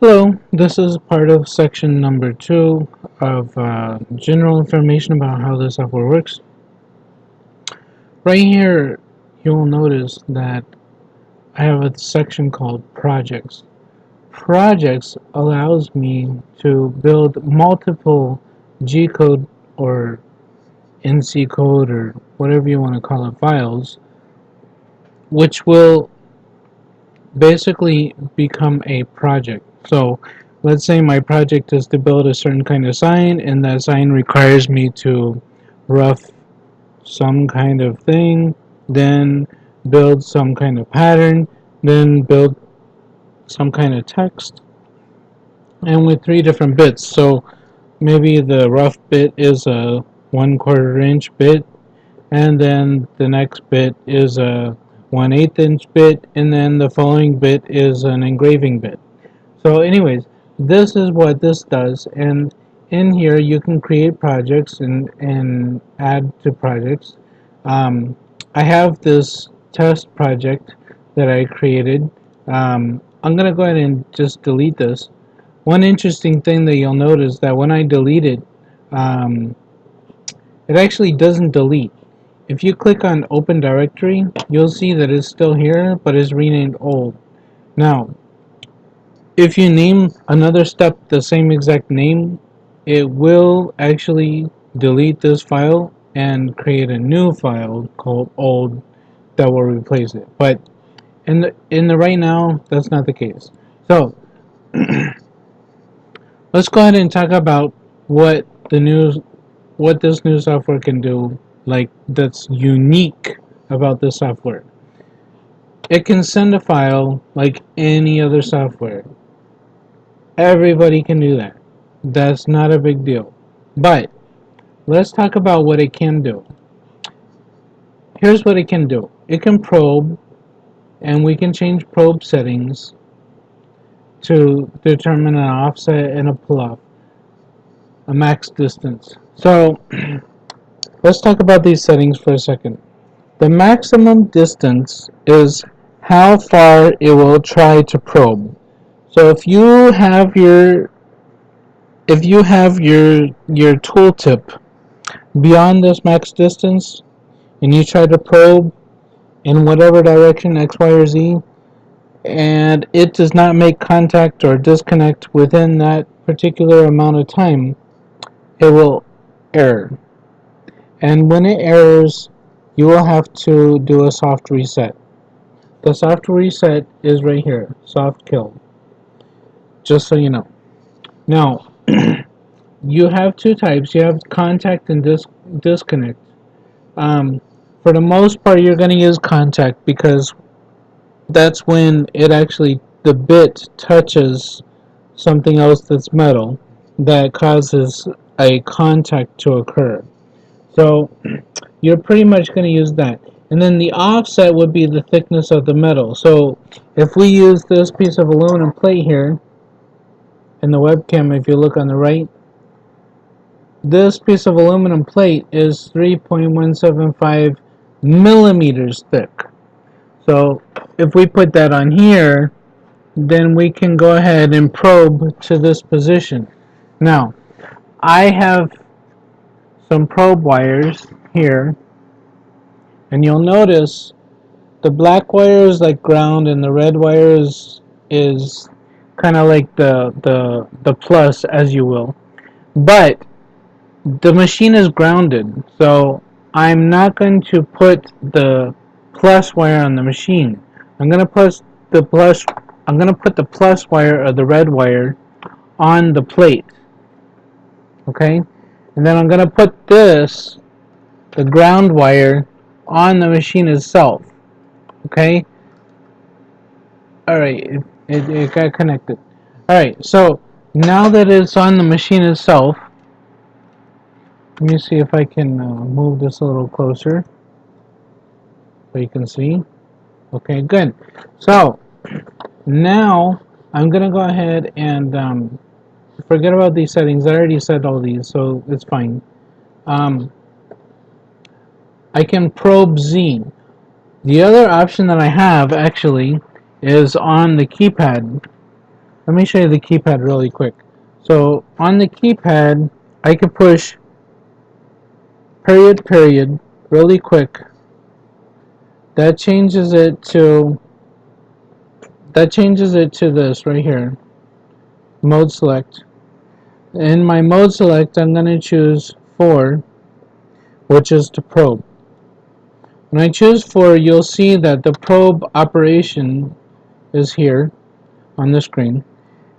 Hello, this is part of section number 2 of general information about how the software works. Right here, you'll notice that I have a section called Projects. Projects allows me to build multiple G code or NC code or whatever you want to call it files, which will basically become a project. So let's say my project is to build a certain kind of sign, and that sign requires me to rough some kind of thing, then build some kind of pattern, then build some kind of text, and with 3 different bits. So maybe the rough bit is a 1/4 inch bit, and then the next bit is a 1/8 inch bit, and then the following bit is an engraving bit. So anyways, this is what this does, and in here you can create projects and add to projects. Um, I have this test project that I created. I'm going to go ahead and just delete this. One interesting thing that you'll notice that when I delete it, um, it actually doesn't delete. If you click on Open Directory, you'll see that it's still here, but it's renamed old. Now, if you name another step the same exact name, it will actually delete this file and create a new file called old that will replace it. But in the right now, that's not the case. So let's go ahead and talk about what the new what this new software can do, like that's unique about this software. It can send a file like any other software. Everybody can do that. That's not a big deal. But let's talk about what it can do. Here's what it can do. It can probe, and we can change probe settings to determine an offset and a pull-off, a max distance. So let's talk about these settings for a second. The maximum distance is how far it will try to probe. So if you have your tooltip beyond this max distance and you try to probe in whatever direction, X, Y, or Z, and it does not make contact or disconnect within that particular amount of time, it will error. And when it errors, you will have to do a soft reset. The soft reset is right here, soft kill, just so you know. Now, you have 2 types. You have contact and disconnect. For the most part, you're going to use contact because that's when the bit touches something else that's metal that causes a contact to occur. So you're pretty much going to use that. And then the offset would be the thickness of the metal. So if we use this piece of aluminum plate here, in the webcam, if you look on the right, this piece of aluminum plate is 3.175 millimeters thick. So if we put that on here, then we can go ahead and probe to this position. Now, I have some probe wires here, and you'll notice the black wire is like ground and the red wire is kind of like the plus, as you will. But the machine is grounded, so I'm not going to put the plus wire on the machine. I'm going to put the plus wire or the red wire on the plate. Okay? And then I'm going to put the ground wire, on the machine itself. Okay? Alright, it got connected. Alright, so now that it's on the machine itself, let me see if I can move this a little closer so you can see. Okay, good. So now I'm going to go ahead and forget about these settings. I already set all these, so it's fine. I can probe Z. The other option that I have actually is on the keypad. Let me show you the keypad really quick. So on the keypad, I can push period, period, really quick. That changes it to this right here, mode select. In my mode select, I'm going to choose 4, which is to probe. When I choose 4, you'll see that the probe operation is here on the screen.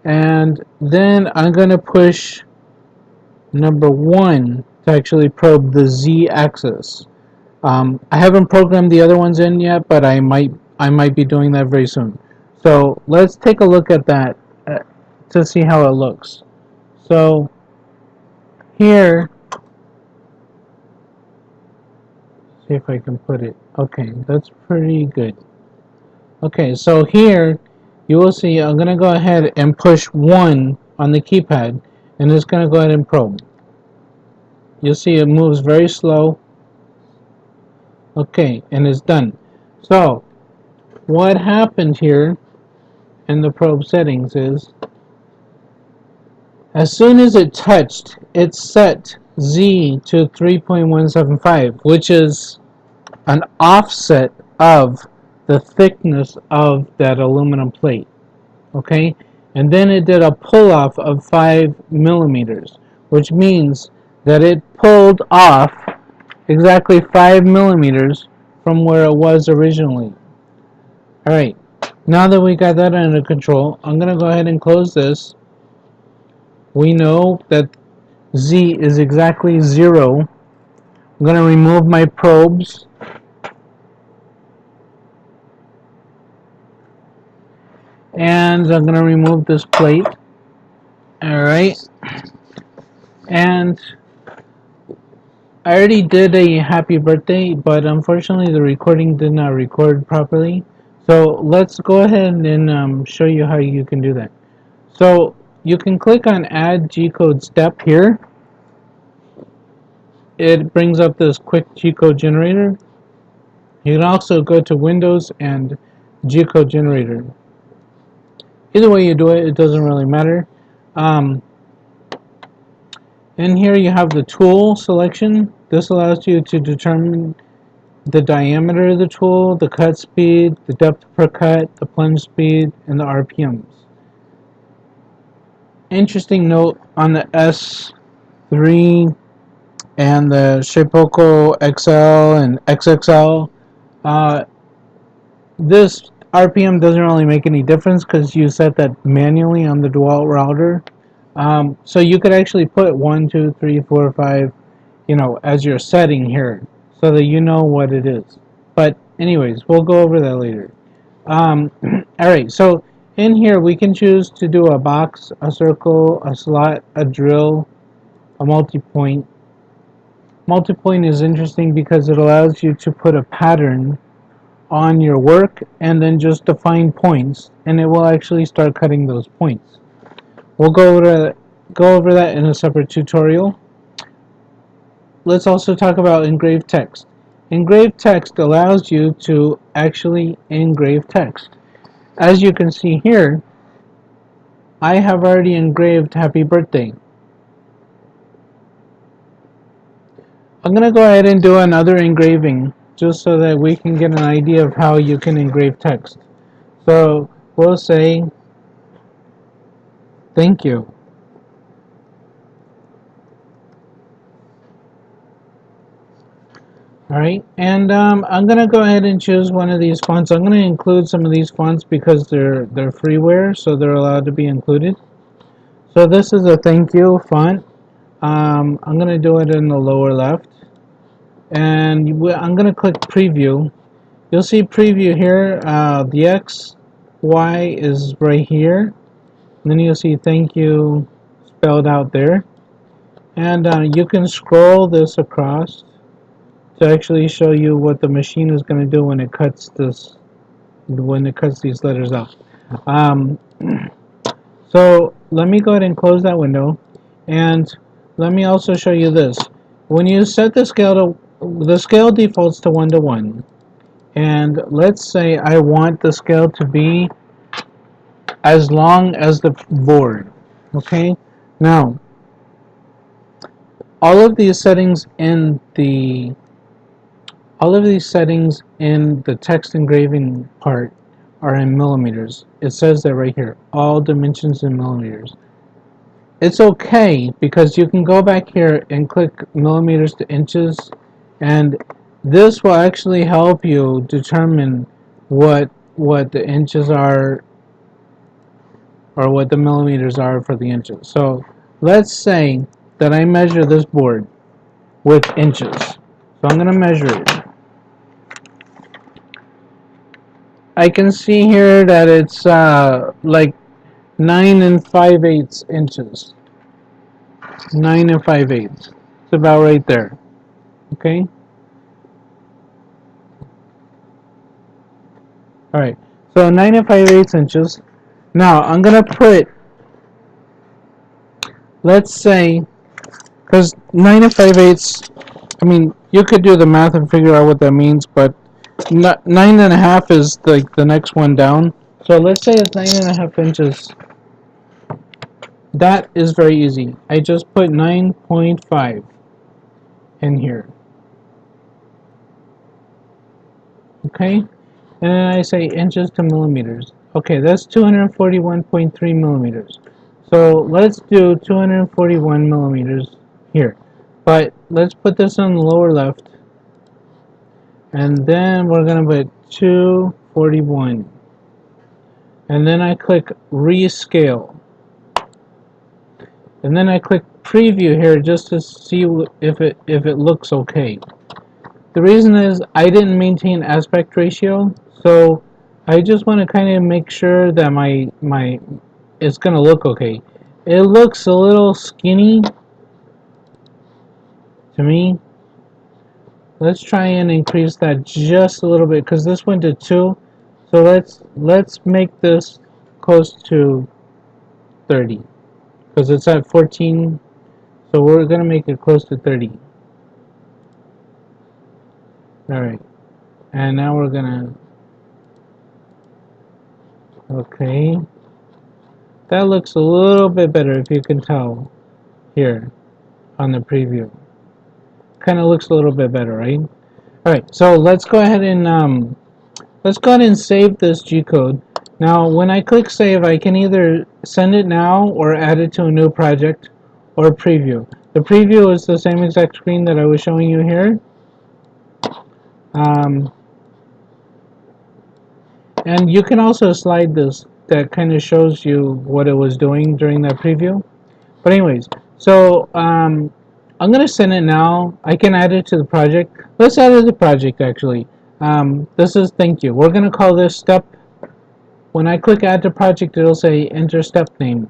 And then I'm going to push number 1 to actually probe the Z-axis. I haven't programmed the other ones in yet, but I might be doing that very soon. So let's take a look at that to see how it looks. So here, see if I can put it. Okay, that's pretty good. Okay, so here you will see I'm going to go ahead and push 1 on the keypad, and it's going to go ahead and probe. You'll see it moves very slow. Okay, and it's done. So what happened here in the probe settings is, as soon as it touched, it set Z to 3.175, which is an offset of the thickness of that aluminum plate. Okay, and then it did a pull off of 5 millimeters, which means that it pulled off exactly 5 millimeters from where it was originally. Alright, now that we got that under control, I'm going to go ahead and close this. We know that Z is exactly 0. I'm going to remove my probes. And I'm going to remove this plate. Alright. And I already did a happy birthday, but unfortunately the recording did not record properly. So let's go ahead and show you how you can do that. So you can click on Add G-Code Step here. It brings up this quick G-Code generator. You can also go to Windows and G-Code generator. Either way you do it, it doesn't really matter. In here you have the tool selection. This allows you to determine the diameter of the tool, the cut speed, the depth per cut, the plunge speed, and the RPMs. Interesting note on the S3 and the Shapeoko XL and XXL, this RPM doesn't really make any difference because you set that manually on the dual router. So you could actually put 1, 2, 3, 4, 5, as your setting here, so that you know what it is. But anyways, we'll go over that later. Alright, so in here we can choose to do a box, a circle, a slot, a drill, a multi-point. Multi-point is interesting because it allows you to put a pattern on your work and then just define points, and it will actually start cutting those points. We'll go over that in a separate tutorial. Let's also talk about engraved text. Engraved text allows you to actually engrave text. As you can see here, I have already engraved happy birthday. I'm going to go ahead and do another engraving just so that we can get an idea of how you can engrave text. So we'll say thank you. Alright, and I'm going to go ahead and choose one of these fonts. I'm going to include some of these fonts because they're freeware, so they're allowed to be included. So this is a thank you font. I'm going to do it in the lower left. And I'm going to click preview. You'll see preview here. The X, Y is right here. And then you'll see thank you spelled out there. And you can scroll this across to actually show you what the machine is going to do when it cuts these letters out. So let me go ahead and close that window, and let me also show you this. When you set the scale defaults to 1 to 1, and let's say I want the scale to be as long as the board. Okay, now all of these settings in the text engraving part are in millimeters. It says that right here, all dimensions in millimeters. It's okay because you can go back here and click millimeters to inches, and this will actually help you determine what the inches are or what the millimeters are for the inches. So let's say that I measure this board with inches. So I'm going to measure it. I can see here that it's like 9 and 5/8 inches. 9 and 5/8. It's about right there. Okay? Alright. So 9 and 5/8 inches. Now I'm going to put, let's say, because 9 and 5/8, I mean, you could do the math and figure out what that means, but 9.5 is like the next one down. So let's say it's 9.5 inches. That is very easy. I just put 9.5 in here. Okay? And then I say inches to millimeters. Okay, that's 241.3 millimeters. So let's do 241 millimeters here. But let's put this on the lower left. And then we're going to put 241. And then I click rescale. And then I click preview here just to see if it looks okay. The reason is I didn't maintain aspect ratio, so I just want to kind of make sure that my it's gonna look okay. It looks a little skinny to me. Let's try and increase that just a little bit because this went to 2. So let's make this close to 30 because it's at 14. So we're gonna make it close to 30. All right, and now we're gonna, okay. That looks a little bit better if you can tell here on the preview. Kind of looks a little bit better, right? All right, so let's go ahead and save this G code. Now, when I click save, I can either send it now or add it to a new project or preview. The preview is the same exact screen that I was showing you here. And you can also slide this. That kind of shows you what it was doing during that preview. But anyways, so I'm going to send it now. I can add it to the project. Let's add it to the project actually. This is thank you. We're going to call this step. When I click add to project, it'll say enter step name.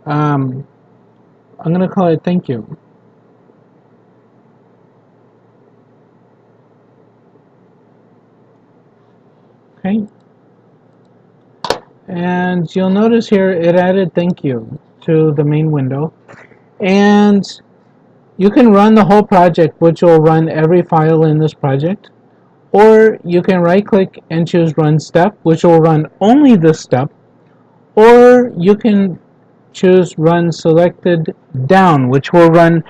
I'm going to call it thank you. Okay. And you'll notice here it added thank you to the main window. And you can run the whole project, which will run every file in this project. Or you can right click and choose run step, which will run only this step. Or you can choose run selected down, which will run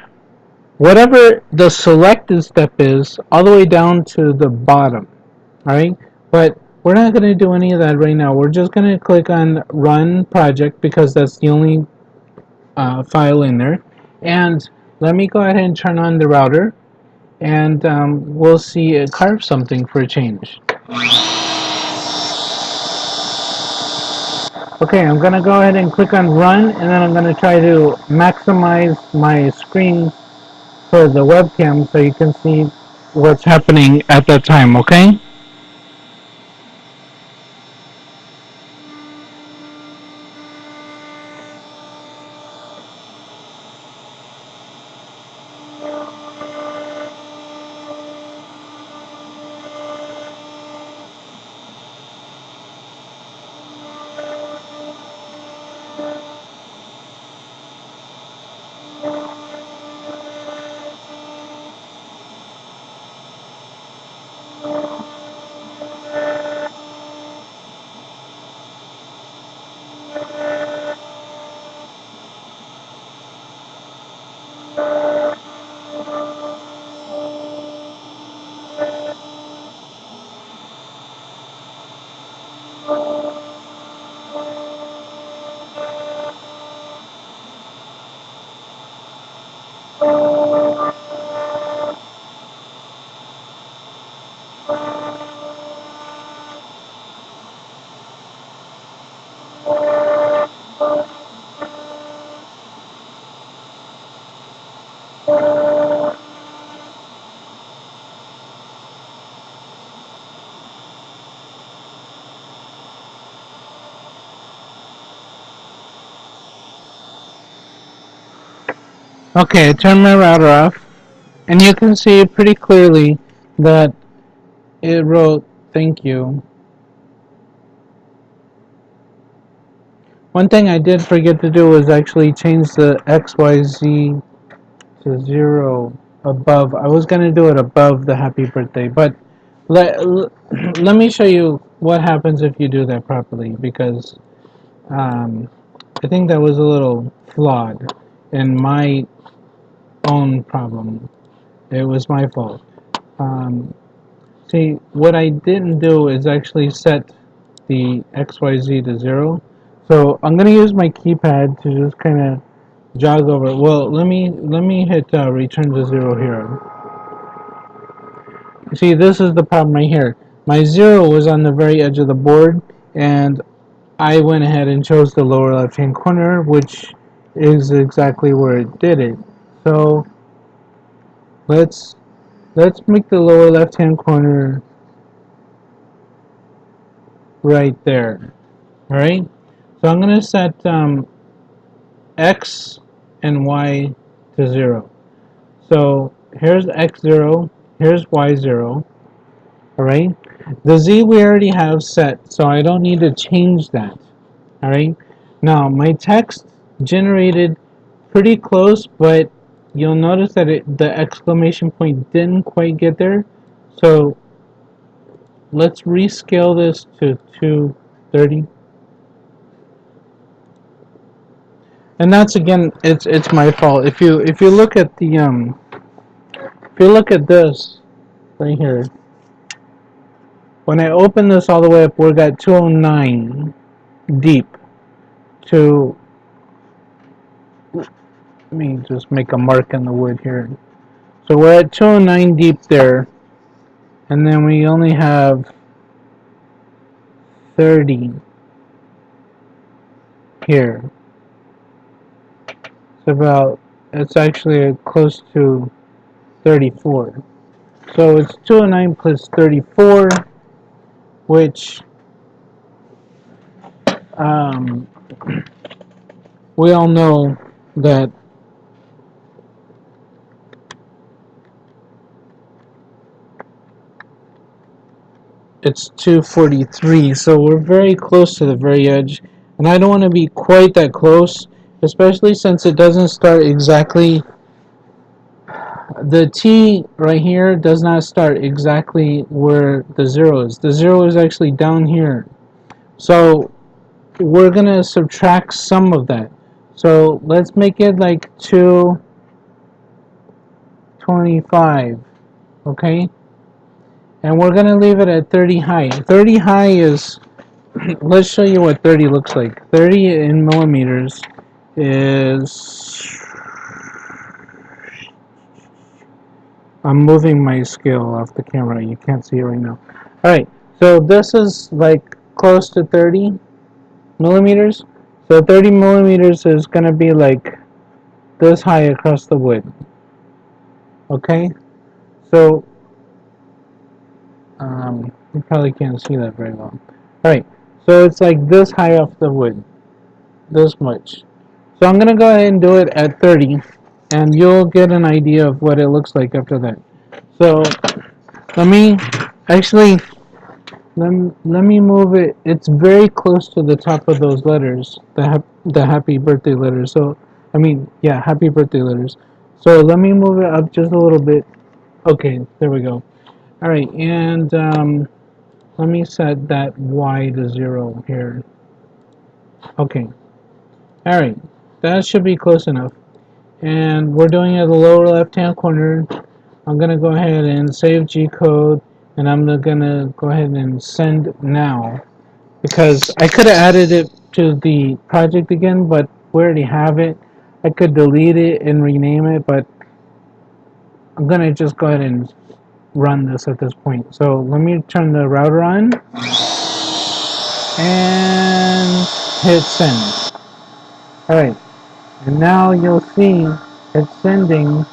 whatever the selected step is all the way down to the bottom. Alright? But we're not going to do any of that right now. We're just going to click on run project because that's the only file in there. And let me go ahead and turn on the router, and we'll see it carve something for a change. Okay, I'm going to go ahead and click on run, and then I'm going to try to maximize my screen for the webcam so you can see what's happening at that time, okay? Okay, I turned my router off, and you can see pretty clearly that it wrote thank you. One thing I did forget to do was actually change the XYZ to 0 above. I was going to do it above the happy birthday, but let me show you what happens if you do that properly, because um, I think that was a little flawed in my own problem. It was my fault. Um, See, what I didn't do is actually set the XYZ to 0. So I'm going to use my keypad to just kind of jog over. Well, let me hit return to 0 here. See, this is the problem right here. My 0 was on the very edge of the board, and I went ahead and chose the lower left hand corner, which is exactly where it did it. So let's let's make the lower left hand corner right there. All right. So I'm going to set x and y to 0. So here's x0, here's y0. All right. The z we already have set, so I don't need to change that. All right. Now my text generated pretty close, but you'll notice that the exclamation point didn't quite get there. So let's rescale this to 230. And that's, again, it's my fault. If you look at the if you look at this right here, when I open this all the way up, we're at 209 deep. To Let me just make a mark in the wood here. So we're at 209 deep there, and then we only have 30 here. It's actually close to 34. So it's 209 plus 34, which um, we all know that it's 243, so we're very close to the very edge, and I don't want to be quite that close, especially since it doesn't start exactly. The T right here does not start exactly where the 0 is. The 0 is actually down here, so we're gonna subtract some of that. So let's make it like 225, okay? And we're gonna leave it at 30 high. 30 high is, let's show you what 30 looks like. 30 in millimeters is, I'm moving my scale off the camera. You can't see it right now. Alright, so this is like close to 30 millimeters. So 30 millimeters is going to be like this high across the wood. Okay? So, you probably can't see that very well. Alright, so it's like this high off the wood. This much. So I'm going to go ahead and do it at 30, and you'll get an idea of what it looks like after that. So let me actually let me move it. It's very close to the top of those letters, the happy birthday letters. So I mean, yeah, happy birthday letters. So let me move it up just a little bit. Okay, there we go. All right, and let me set that y to 0 here. Okay. All right, that should be close enough. And we're doing it at the lower left-hand corner. I'm gonna go ahead and save G code, and I'm gonna go ahead and send now, because I could have added it to the project again, but we already have it. I could delete it and rename it, but I'm gonna just go ahead and run this at this point. So let me turn the router on and hit send. Alright, and now you'll see it's sending.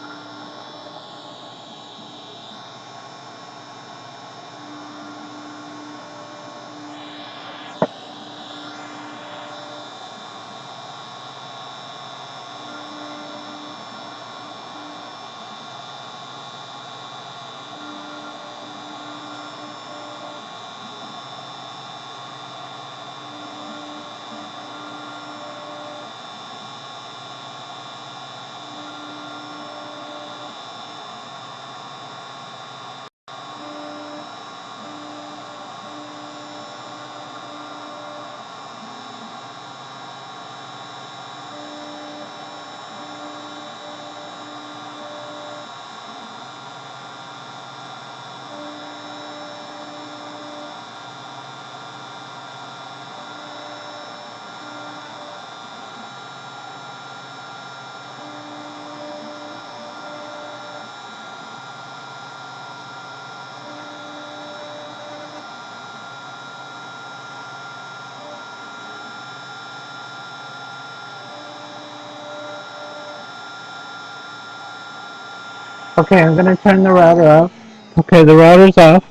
Okay, I'm gonna turn the router off. Okay, the router's off.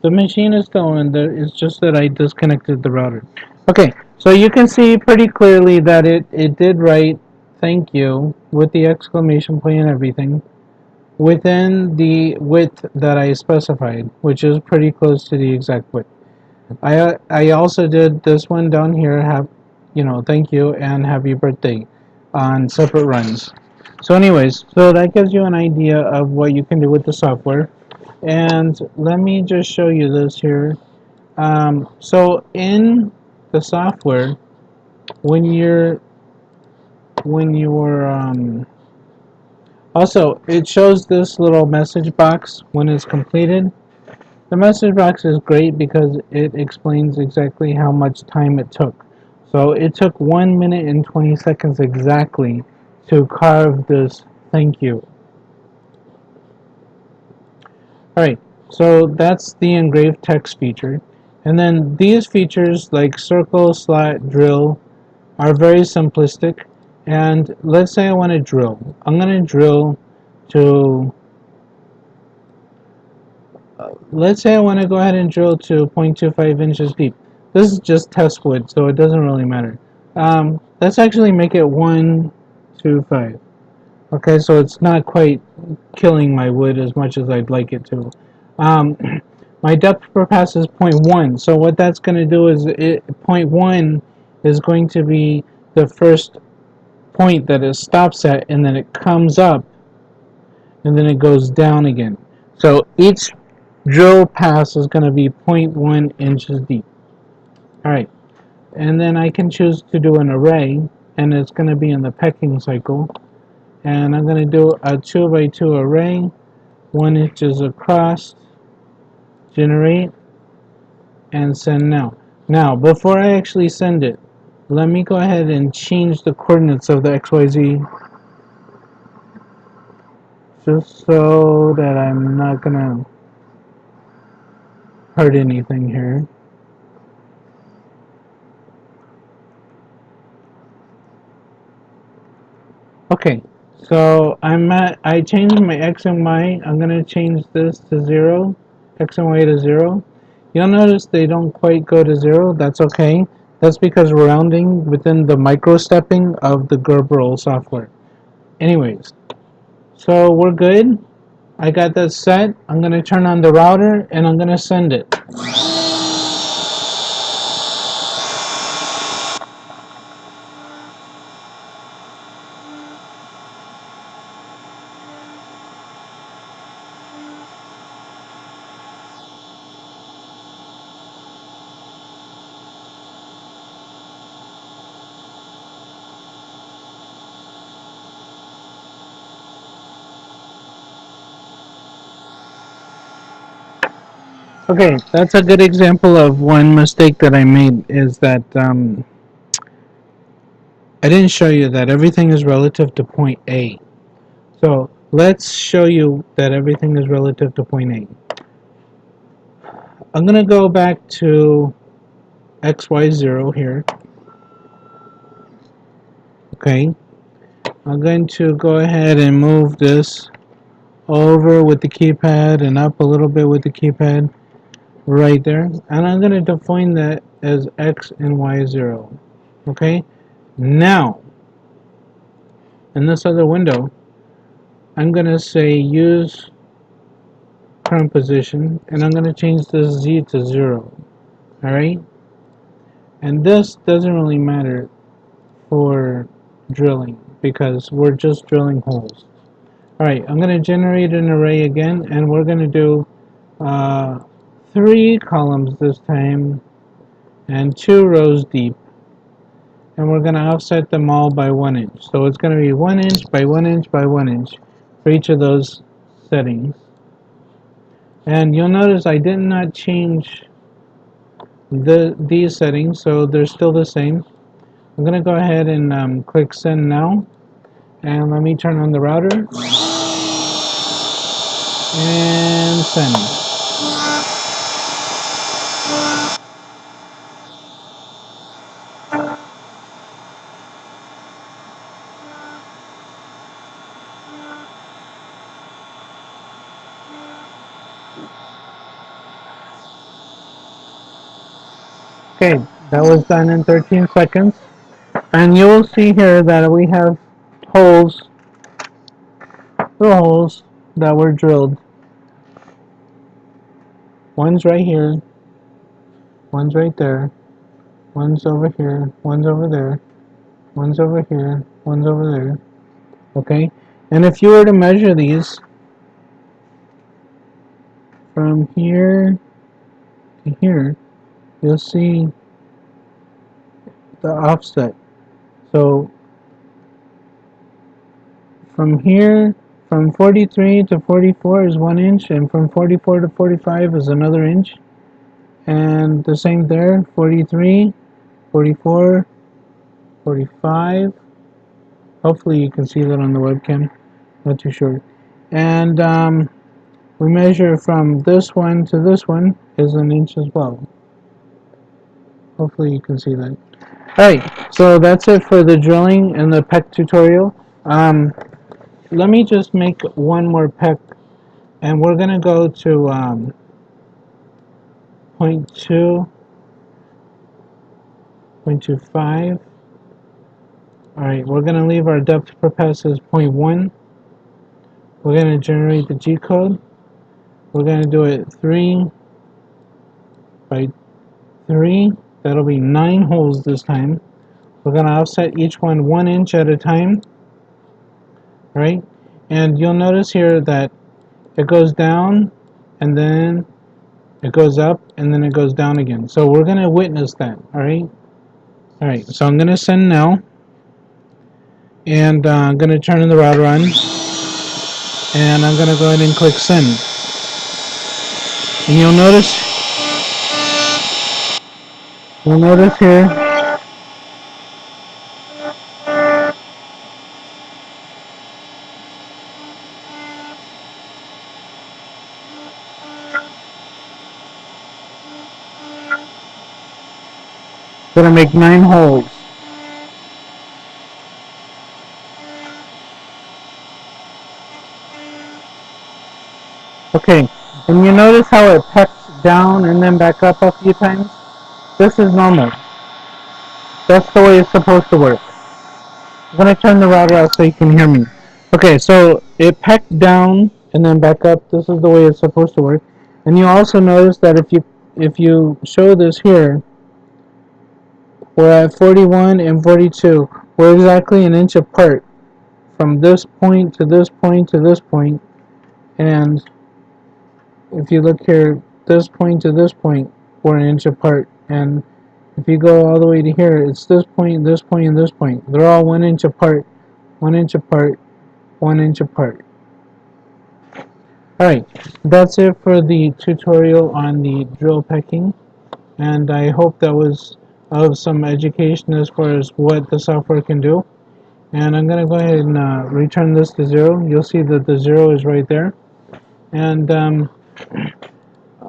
The machine is going. It's just that I disconnected the router. Okay, so you can see pretty clearly that it did write thank you with the exclamation point and everything within the width that I specified, which is pretty close to the exact width. I also did this one down here, have, thank you and happy birthday on separate runs. So anyways, so that gives you an idea of what you can do with the software. And let me just show you this here. So in the software, when you're also, it shows this little message box when it's completed. The message box is great because it explains exactly how much time it took. So it took 1 minute and 20 seconds exactly to carve this thank you. Alright, so that's the engraved text feature. And then these features like circle, slot, drill are very simplistic. And let's say I want to drill. I'm going to drill to, let's say I want to go ahead and drill to 0.25 inches deep. This is just test wood, so it doesn't really matter. Let's actually make it 125. Okay, so it's not quite killing my wood as much as I'd like it to. Um, my depth per pass is zero point 0.1, so what that's going to do is zero point 0.1 is going to be the first point that it stops at, and then it comes up, and then it goes down again. So each drill pass is going to be zero point 0.1 inches deep. Alright, and then I can choose to do an array, and it's going to be in the pecking cycle. And I'm going to do a 2 by 2 array, 1 inches across, generate, and send now. Now, before I actually send it, let me go ahead and change the coordinates of the XYZ just so that I'm not going to hurt anything here. Okay, so I changed my X and Y. I'm going to change this to 0, X and Y to 0. You'll notice they don't quite go to 0. That's okay. That's because we're rounding within the micro stepping of the GRBL software. Anyways, so we're good. I got that set. I'm going to turn on the router and I'm going to send it. Okay, that's a good example of one mistake that I made is that I didn't show you that everything is relative to point A. So let's show you that everything is relative to point A. I'm going to go back to XY0 here. Okay. I'm going to go ahead and move this over with the keypad and up a little bit with the keypad right there. And I'm going to define that as X and Y0. Okay. Now, in this other window, I'm going to say use current position and I'm going to change this Z to 0. Alright. And this doesn't really matter for drilling because we're just drilling holes. Alright, I'm going to generate an array again and we're going to do 3 columns this time and 2 rows deep, and we're going to offset them all by 1 inch. So it's going to be 1 inch by 1 inch by 1 inch for each of those settings. And you'll notice I did not change these settings, so they're still the same. I'm going to go ahead and click send now, and let me turn on the router and send. Okay, that was done in 13 seconds. And you will see here that we have holes, little holes that were drilled. One's right here, one's right there, one's over here, one's over there, one's over here, one's over there. Okay, and if you were to measure these from here to here, you'll see the offset. So from here, from 43 to 44 is 1 inch, and from 44 to 45 is another inch. And the same there, 43, 44, 45. Hopefully you can see that on the webcam, not too sure. And we measure from this one to this one is an inch as well. Hopefully you can see that. Alright, so that's it for the drilling and the PEC tutorial. Let me just make one more PEC, and we're going to go to point 2, 0.25. Alright, we're going to leave our depth per pass as 0.1. We're going to generate the G code. We're going to do it 3 by 3. That'll be 9 holes this time. We're going to offset each one 1 inch at a time. Right? And you'll notice here that it goes down, and then it goes up, and then it goes down again. So we're going to witness that. Alright? Alright, so I'm going to send now. And I'm going to turn the router on. And I'm going to go ahead and click send. And you'll notice here gonna make 9 holes. Okay, and you notice how it pecks down and then back up a few times? This is normal. That's the way it's supposed to work. I'm gonna turn the router out so you can hear me. Okay, so it pecked down and then back up. This is the way it's supposed to work. And you also notice that if you show this here, we're at 41 and 42. We're exactly an inch apart from this point to this point to this point. And if you look here, this point to this point, we're an inch apart. And if you go all the way to here, it's this point, this point, and this point. They're all 1 inch apart, 1 inch apart, 1 inch apart. Alright, that's it for the tutorial on the drill pecking. And I hope that was of some education as far as what the software can do. And I'm going to go ahead and return this to 0. You'll see that the 0 is right there. And I'm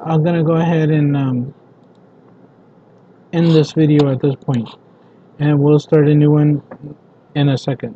going to go ahead and end this video at this point. And we'll start a new one in a second.